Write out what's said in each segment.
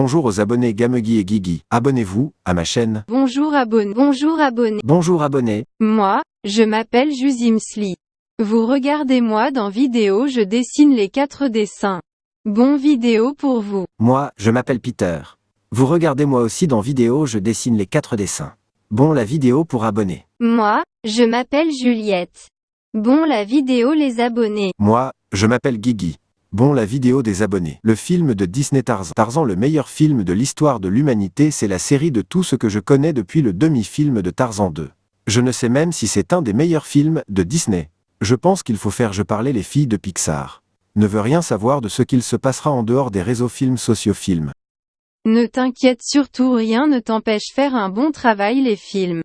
Bonjour aux abonnés Gamegui et Guigui. Abonnez-vous à ma chaîne. Bonjour abonnés. Bonjour abonnés. Bonjour abonnés. Moi, je m'appelle Jusimsli. Vous regardez moi dans vidéo, je dessine les 4 dessins. Bon vidéo pour vous. Moi, je m'appelle Peter. Vous regardez moi aussi dans vidéo, je dessine les 4 dessins. Bon la vidéo pour abonnés. Moi, je m'appelle Juliette. Bon la vidéo les abonnés. Moi, je m'appelle Guigui. Bon la vidéo des abonnés. Le film de Disney Tarzan. Tarzan, le meilleur film de l'histoire de l'humanité, c'est la série de tout ce que je connais depuis le demi-film de Tarzan 2. Je ne sais même si c'est un des meilleurs films de Disney. Je pense qu'il faut faire parler les filles de Pixar. Ne veut rien savoir de ce qu'il se passera en dehors des réseaux films sociofilms. Ne t'inquiète surtout, rien ne t'empêche faire un bon travail les films.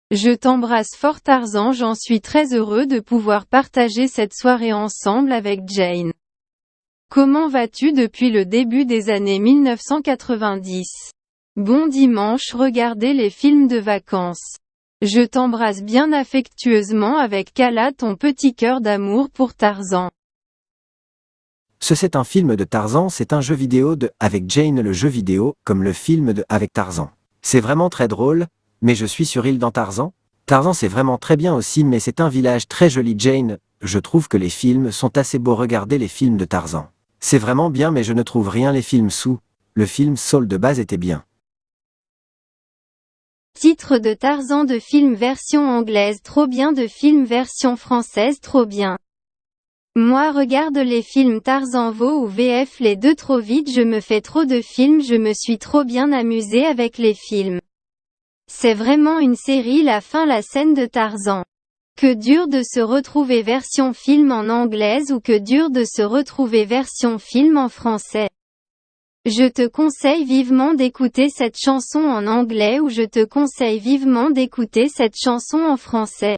Je t'embrasse fort Tarzan, j'en suis très heureux de pouvoir partager cette soirée ensemble avec Jane. Comment vas-tu depuis le début des années 1990? Bon dimanche, regardez les films de vacances. Je t'embrasse bien affectueusement avec Kala, ton petit cœur d'amour pour Tarzan. C'est un film de Tarzan, c'est un jeu vidéo de avec Jane, le jeu vidéo, comme le film de avec Tarzan. C'est vraiment très drôle, mais je suis sur île dans Tarzan. Tarzan c'est vraiment très bien aussi, mais c'est un village très joli Jane. Je trouve que les films sont assez beaux, regardez les films de Tarzan. C'est vraiment bien, mais je ne trouve rien les films sous. Le film Soul de base était bien. Titre de Tarzan de film version anglaise trop bien, de film version française trop bien. Moi regarde les films Tarzan VO ou VF les deux trop vite, je me fais trop de films, je me suis trop bien amusée avec les films. C'est vraiment une série, la fin, la scène de Tarzan. Que dur de se retrouver version film en anglaise ou que dur de se retrouver version film en français. Je te conseille vivement d'écouter cette chanson en anglais ou je te conseille vivement d'écouter cette chanson en français.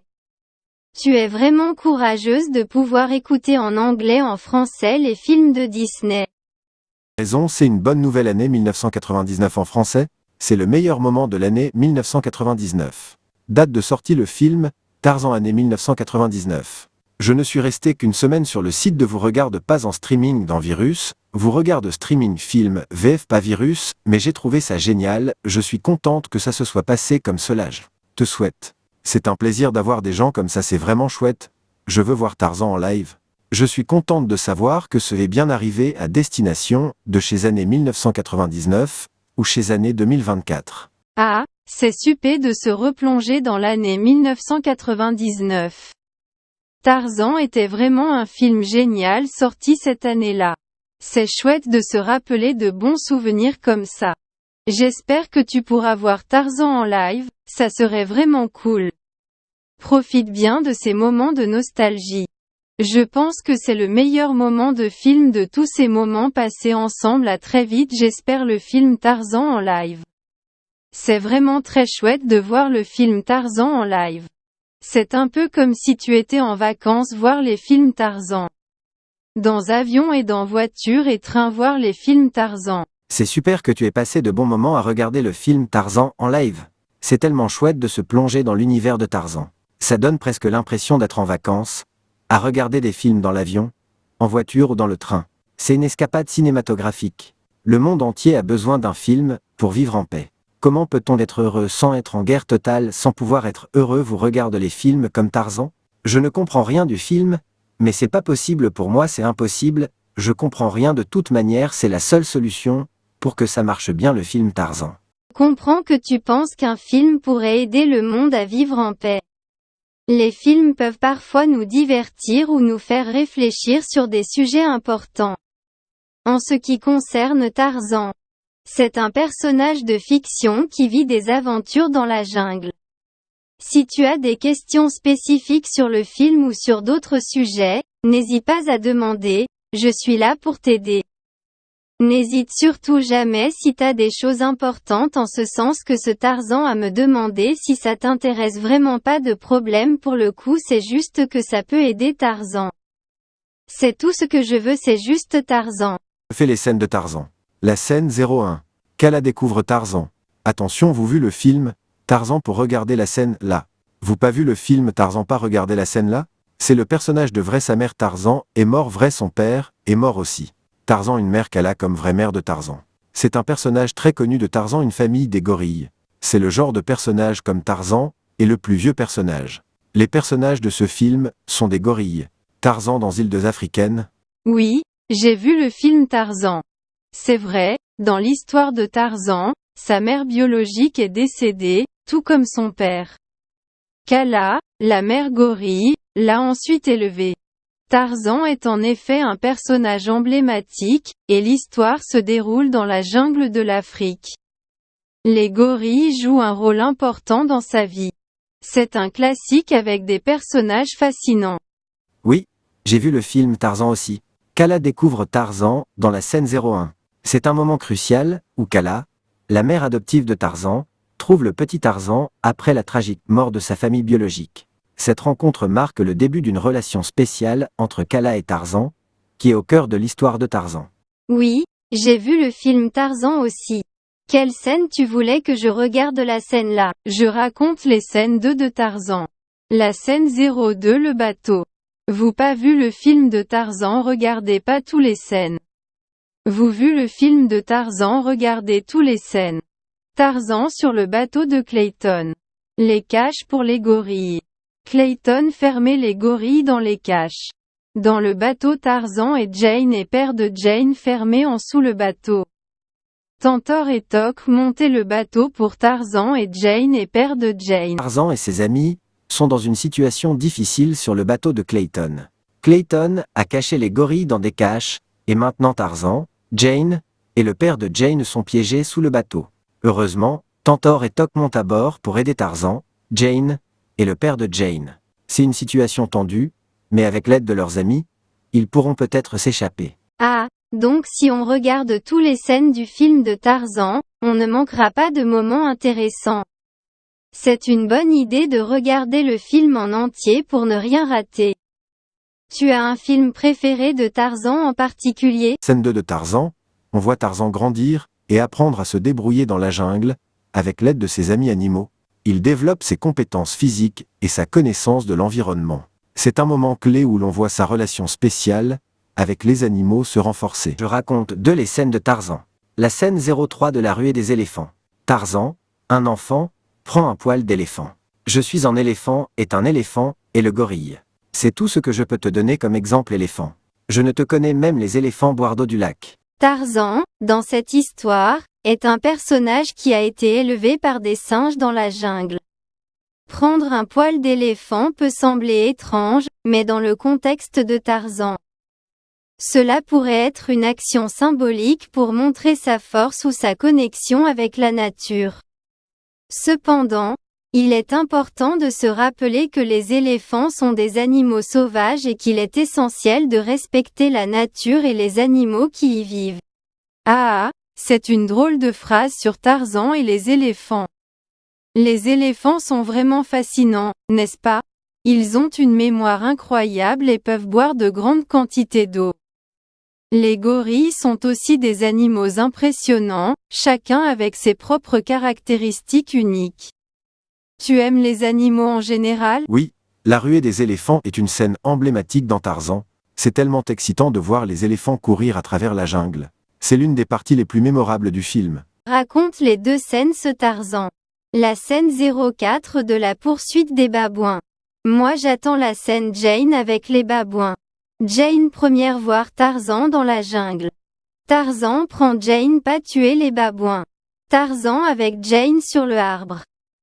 Tu es vraiment courageuse de pouvoir écouter en anglais, en français les films de Disney. Raison, c'est une bonne nouvelle année 1999 en français, c'est le meilleur moment de l'année 1999. Date de sortie le film Tarzan année 1999. Je ne suis resté qu'une semaine sur le site de Vous Regarde pas en streaming dans Virus, Vous Regarde streaming film VF pas Virus, mais j'ai trouvé ça génial, je suis contente que ça se soit passé comme cela. Je te souhaite. C'est un plaisir d'avoir des gens comme ça, c'est vraiment chouette. Je veux voir Tarzan en live. Je suis contente de savoir que ce est bien arrivé à destination, de chez année 1999, ou chez année 2024. Ah, c'est super de se replonger dans l'année 1999. Tarzan était vraiment un film génial sorti cette année-là. C'est chouette de se rappeler de bons souvenirs comme ça. J'espère que tu pourras voir Tarzan en live, ça serait vraiment cool. Profite bien de ces moments de nostalgie. Je pense que c'est le meilleur moment de film de tous ces moments passés ensemble. À très vite, j'espère le film Tarzan en live. C'est vraiment très chouette de voir le film Tarzan en live. C'est un peu comme si tu étais en vacances voir les films Tarzan. Dans avion et dans voiture et train voir les films Tarzan. C'est super que tu aies passé de bons moments à regarder le film Tarzan en live. C'est tellement chouette de se plonger dans l'univers de Tarzan. Ça donne presque l'impression d'être en vacances, à regarder des films dans l'avion, en voiture ou dans le train. C'est une escapade cinématographique. Le monde entier a besoin d'un film pour vivre en paix. Comment peut-on être heureux sans être en guerre totale, sans pouvoir être heureux? Vous regardez les films comme Tarzan? Je ne comprends rien du film, mais c'est pas possible pour moi, c'est impossible, je comprends rien de toute manière, c'est la seule solution pour que ça marche bien le film Tarzan. Je comprends que tu penses qu'un film pourrait aider le monde à vivre en paix. Les films peuvent parfois nous divertir ou nous faire réfléchir sur des sujets importants. En ce qui concerne Tarzan, c'est un personnage de fiction qui vit des aventures dans la jungle. Si tu as des questions spécifiques sur le film ou sur d'autres sujets, n'hésite pas à demander, je suis là pour t'aider. N'hésite surtout jamais si t'as des choses importantes en ce sens que ce Tarzan à me demander si ça t'intéresse vraiment, pas de problème pour le coup, c'est juste que ça peut aider Tarzan. C'est tout ce que je veux, c'est juste Tarzan. Je fais les scènes de Tarzan. La scène 01. Kala découvre Tarzan. Attention, vous vu le film Tarzan pour regarder la scène là. Vous pas vu le film Tarzan pas regarder la scène là? C'est le personnage de vrai, sa mère Tarzan est mort, vrai son père est mort aussi. Tarzan une mère Kala comme vraie mère de Tarzan. C'est un personnage très connu de Tarzan, une famille des gorilles. C'est le genre de personnage comme Tarzan, et le plus vieux personnage. Les personnages de ce film sont des gorilles. Tarzan dans Îles africaines. Oui, j'ai vu le film Tarzan. C'est vrai, dans l'histoire de Tarzan, sa mère biologique est décédée, tout comme son père. Kala, la mère gorille, l'a ensuite élevé. Tarzan est en effet un personnage emblématique, et l'histoire se déroule dans la jungle de l'Afrique. Les gorilles jouent un rôle important dans sa vie. C'est un classique avec des personnages fascinants. Oui, j'ai vu le film Tarzan aussi. Kala découvre Tarzan dans la scène 01. C'est un moment crucial, où Kala, la mère adoptive de Tarzan, trouve le petit Tarzan après la tragique mort de sa famille biologique. Cette rencontre marque le début d'une relation spéciale entre Kala et Tarzan, qui est au cœur de l'histoire de Tarzan. Oui, j'ai vu le film Tarzan aussi. Quelle scène tu voulais que je regarde? La scène là? Je raconte les scènes 2 de Tarzan. La scène 02, le bateau. Vous pas vu le film de Tarzan, regardez pas tous les scènes. Vous vu le film de Tarzan, regardez tous les scènes. Tarzan sur le bateau de Clayton. Les caches pour les gorilles. Clayton fermait les gorilles dans les caches. Dans le bateau, Tarzan et Jane et père de Jane fermés en sous le bateau. Tantor et Tok montaient le bateau pour Tarzan et Jane et père de Jane. Tarzan et ses amis sont dans une situation difficile sur le bateau de Clayton. Clayton a caché les gorilles dans des caches, et maintenant Tarzan, Jane et le père de Jane sont piégés sous le bateau. Heureusement, Tantor et Tok montent à bord pour aider Tarzan, Jane et le père de Jane. C'est une situation tendue, mais avec l'aide de leurs amis, ils pourront peut-être s'échapper. Ah, donc si on regarde tous les scènes du film de Tarzan, on ne manquera pas de moments intéressants. C'est une bonne idée de regarder le film en entier pour ne rien rater. Tu as un film préféré de Tarzan en particulier? Scène 2 de Tarzan, on voit Tarzan grandir et apprendre à se débrouiller dans la jungle, avec l'aide de ses amis animaux. Il développe ses compétences physiques et sa connaissance de l'environnement. C'est un moment clé où l'on voit sa relation spéciale avec les animaux se renforcer. Je raconte les scènes de Tarzan. La scène 03 de la ruée des éléphants. Tarzan, un enfant, prend un poil d'éléphant. Je suis un éléphant est un éléphant et le gorille. C'est tout ce que je peux te donner comme exemple éléphant. Je ne te connais même les éléphants boire d'eau du lac. Tarzan, dans cette histoire, est un personnage qui a été élevé par des singes dans la jungle. Prendre un poil d'éléphant peut sembler étrange, mais dans le contexte de Tarzan, cela pourrait être une action symbolique pour montrer sa force ou sa connexion avec la nature. Cependant, il est important de se rappeler que les éléphants sont des animaux sauvages et qu'il est essentiel de respecter la nature et les animaux qui y vivent. Ah, c'est une drôle de phrase sur Tarzan et les éléphants. Les éléphants sont vraiment fascinants, n'est-ce pas? Ils ont une mémoire incroyable et peuvent boire de grandes quantités d'eau. Les gorilles sont aussi des animaux impressionnants, chacun avec ses propres caractéristiques uniques. Tu aimes les animaux en général? Oui, la ruée des éléphants est une scène emblématique dans Tarzan. C'est tellement excitant de voir les éléphants courir à travers la jungle. C'est l'une des parties les plus mémorables du film. Raconte les deux scènes ce Tarzan. La scène 04 de la poursuite des babouins. Moi j'attends la scène Jane avec les babouins. Jane première voir Tarzan dans la jungle. Tarzan prend Jane pas tuer les babouins. Tarzan avec Jane sur le arbre.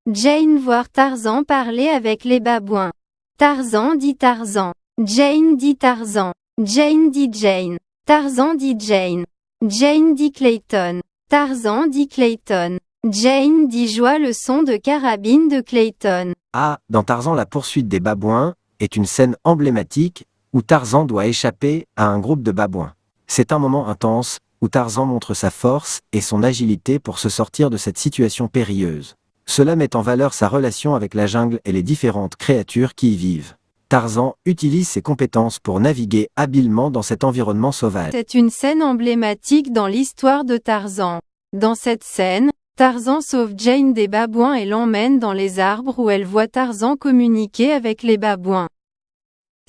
Jane voir Tarzan parler avec les babouins. Tarzan dit Tarzan. Jane dit Tarzan. Jane dit Jane. Tarzan dit Jane. Jane dit Clayton. Tarzan dit Clayton. Jane dit joie le son de carabine de Clayton. Ah, dans Tarzan la poursuite des babouins est une scène emblématique où Tarzan doit échapper à un groupe de babouins. C'est un moment intense où Tarzan montre sa force et son agilité pour se sortir de cette situation périlleuse. Cela met en valeur sa relation avec la jungle et les différentes créatures qui y vivent. Tarzan utilise ses compétences pour naviguer habilement dans cet environnement sauvage. C'est une scène emblématique dans l'histoire de Tarzan. Dans cette scène, Tarzan sauve Jane des babouins et l'emmène dans les arbres où elle voit Tarzan communiquer avec les babouins.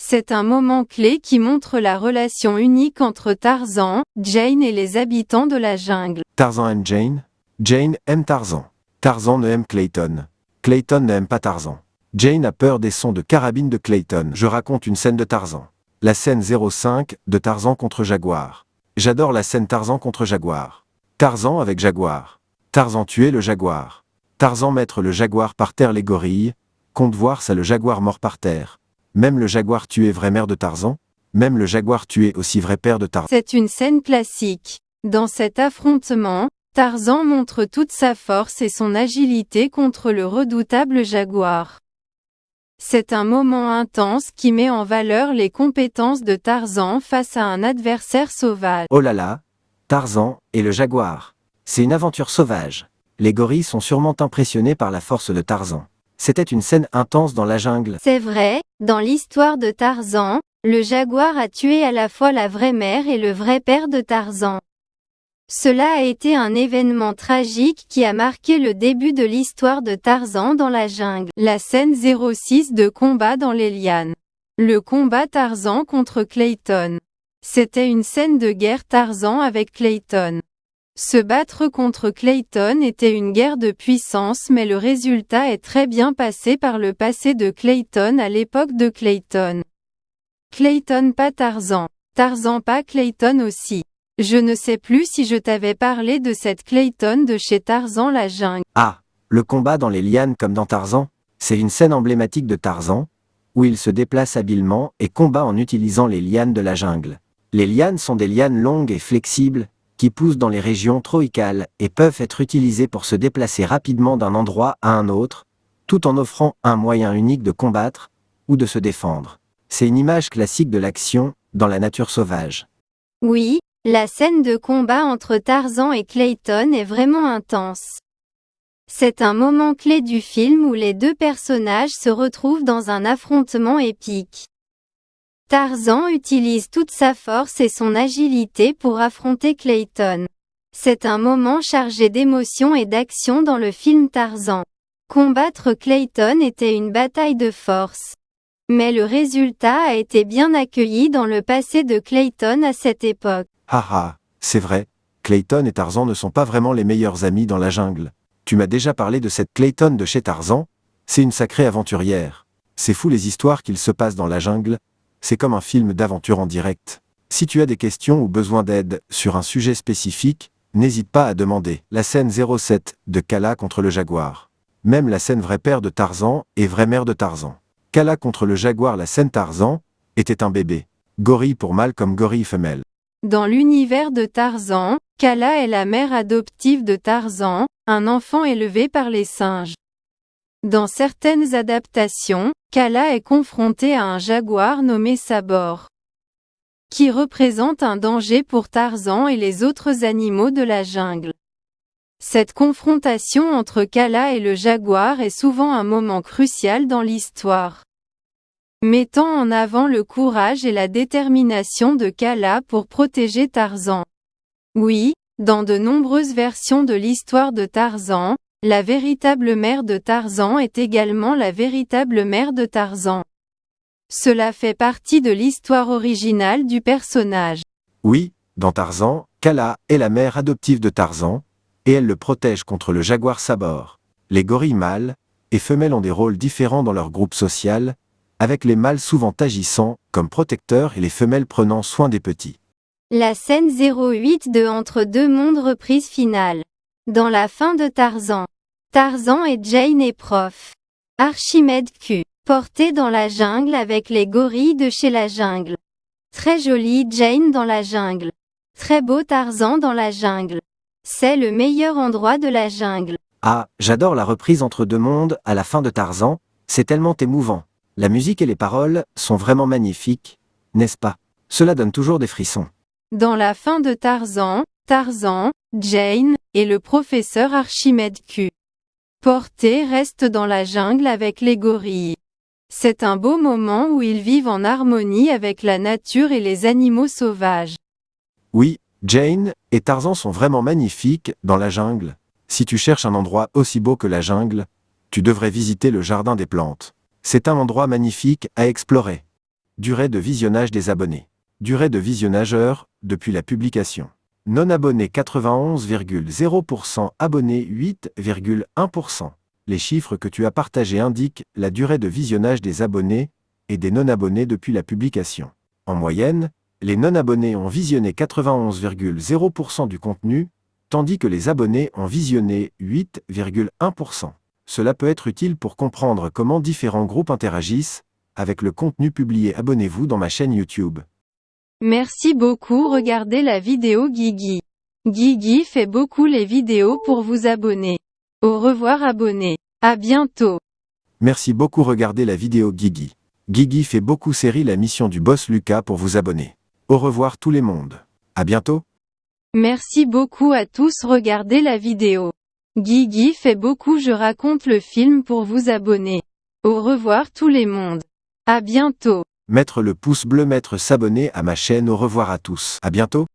C'est un moment clé qui montre la relation unique entre Tarzan, Jane et les habitants de la jungle. Tarzan aime Jane. Jane aime Tarzan. Tarzan ne aime Clayton. Clayton n'aime pas Tarzan. Jane a peur des sons de carabine de Clayton. Je raconte une scène de Tarzan. La scène 05 de Tarzan contre Jaguar. J'adore la scène Tarzan contre Jaguar. Tarzan avec Jaguar. Tarzan tuer le Jaguar. Tarzan mettre le Jaguar par terre les gorilles. Compte voir ça le Jaguar mort par terre. Même le Jaguar tuer vraie mère de Tarzan. Même le Jaguar tuer aussi vrai père de Tarzan. C'est une scène classique. Dans cet affrontement, Tarzan montre toute sa force et son agilité contre le redoutable Jaguar. C'est un moment intense qui met en valeur les compétences de Tarzan face à un adversaire sauvage. Oh là là, Tarzan et le Jaguar. C'est une aventure sauvage. Les gorilles sont sûrement impressionnés par la force de Tarzan. C'était une scène intense dans la jungle. C'est vrai, dans l'histoire de Tarzan, le Jaguar a tué à la fois la vraie mère et le vrai père de Tarzan. Cela a été un événement tragique qui a marqué le début de l'histoire de Tarzan dans la jungle. La scène 06 de combat dans les lianes. Le combat Tarzan contre Clayton. C'était une scène de guerre Tarzan avec Clayton. Se battre contre Clayton était une guerre de puissance, mais le résultat est très bien passé par le passé de Clayton à l'époque de Clayton. Clayton pas Tarzan. Tarzan pas Clayton aussi. Je ne sais plus si je t'avais parlé de cette Clayton de chez Tarzan la jungle. Ah, le combat dans les lianes comme dans Tarzan, c'est une scène emblématique de Tarzan, où il se déplace habilement et combat en utilisant les lianes de la jungle. Les lianes sont des lianes longues et flexibles, qui poussent dans les régions tropicales et peuvent être utilisées pour se déplacer rapidement d'un endroit à un autre, tout en offrant un moyen unique de combattre ou de se défendre. C'est une image classique de l'action dans la nature sauvage. Oui, la scène de combat entre Tarzan et Clayton est vraiment intense. C'est un moment clé du film où les deux personnages se retrouvent dans un affrontement épique. Tarzan utilise toute sa force et son agilité pour affronter Clayton. C'est un moment chargé d'émotion et d'action dans le film Tarzan. Combattre Clayton était une bataille de force. Mais le résultat a été bien accueilli dans le passé de Clayton à cette époque. Haha, c'est vrai, Clayton et Tarzan ne sont pas vraiment les meilleurs amis dans la jungle. Tu m'as déjà parlé de cette Clayton de chez Tarzan, c'est une sacrée aventurière. C'est fou les histoires qu'il se passe dans la jungle, c'est comme un film d'aventure en direct. Si tu as des questions ou besoin d'aide sur un sujet spécifique, n'hésite pas à demander. La scène 07 de Kala contre le Jaguar. Même la scène vrai père de Tarzan et vraie mère de Tarzan. Kala contre le Jaguar. La scène Tarzan était un bébé. Gorille pour mâle comme gorille femelle. Dans l'univers de Tarzan, Kala est la mère adoptive de Tarzan, un enfant élevé par les singes. Dans certaines adaptations, Kala est confrontée à un jaguar nommé Sabor, qui représente un danger pour Tarzan et les autres animaux de la jungle. Cette confrontation entre Kala et le jaguar est souvent un moment crucial dans l'histoire, mettant en avant le courage et la détermination de Kala pour protéger Tarzan. Oui, dans de nombreuses versions de l'histoire de Tarzan, la véritable mère de Tarzan est également la véritable mère de Tarzan. Cela fait partie de l'histoire originale du personnage. Oui, dans Tarzan, Kala est la mère adoptive de Tarzan, et elle le protège contre le jaguar Sabor. Les gorilles mâles et femelles ont des rôles différents dans leur groupe social, avec les mâles souvent agissant comme protecteurs et les femelles prenant soin des petits. La scène 08 de Entre deux mondes reprise finale. Dans la fin de Tarzan. Tarzan et Jane et Prof. Archimède Q. Porté dans la jungle avec les gorilles de chez la jungle. Très jolie Jane dans la jungle. Très beau Tarzan dans la jungle. C'est le meilleur endroit de la jungle. Ah, j'adore la reprise Entre deux mondes à la fin de Tarzan, c'est tellement émouvant. La musique et les paroles sont vraiment magnifiques, n'est-ce pas? Cela donne toujours des frissons. Dans la fin de Tarzan, Tarzan, Jane, et le professeur Archimède Q. Porté reste dans la jungle avec les gorilles. C'est un beau moment où ils vivent en harmonie avec la nature et les animaux sauvages. Oui, Jane et Tarzan sont vraiment magnifiques dans la jungle. Si tu cherches un endroit aussi beau que la jungle, tu devrais visiter le jardin des plantes. C'est un endroit magnifique à explorer. Durée de visionnage des abonnés. Durée de visionnage heure, depuis la publication. Non abonnés 91,0%, abonnés 8,1%. Les chiffres que tu as partagés indiquent la durée de visionnage des abonnés et des non-abonnés depuis la publication. En moyenne, les non-abonnés ont visionné 91,0% du contenu, tandis que les abonnés ont visionné 8,1%. Cela peut être utile pour comprendre comment différents groupes interagissent avec le contenu publié. Abonnez-vous dans ma chaîne YouTube. Merci beaucoup. Regardez la vidéo Guigui. Guigui fait beaucoup les vidéos pour vous abonner. Au revoir abonnés. À bientôt. Merci beaucoup. Regardez la vidéo Guigui. Guigui fait beaucoup série La mission du boss Lucas pour vous abonner. Au revoir tout le monde. À bientôt. Merci beaucoup à tous. Regardez la vidéo. Guigui fait beaucoup. Je raconte le film pour vous abonner. Au revoir tout le monde. À bientôt. Mettre le pouce bleu, mettre s'abonner à ma chaîne. Au revoir à tous. À bientôt.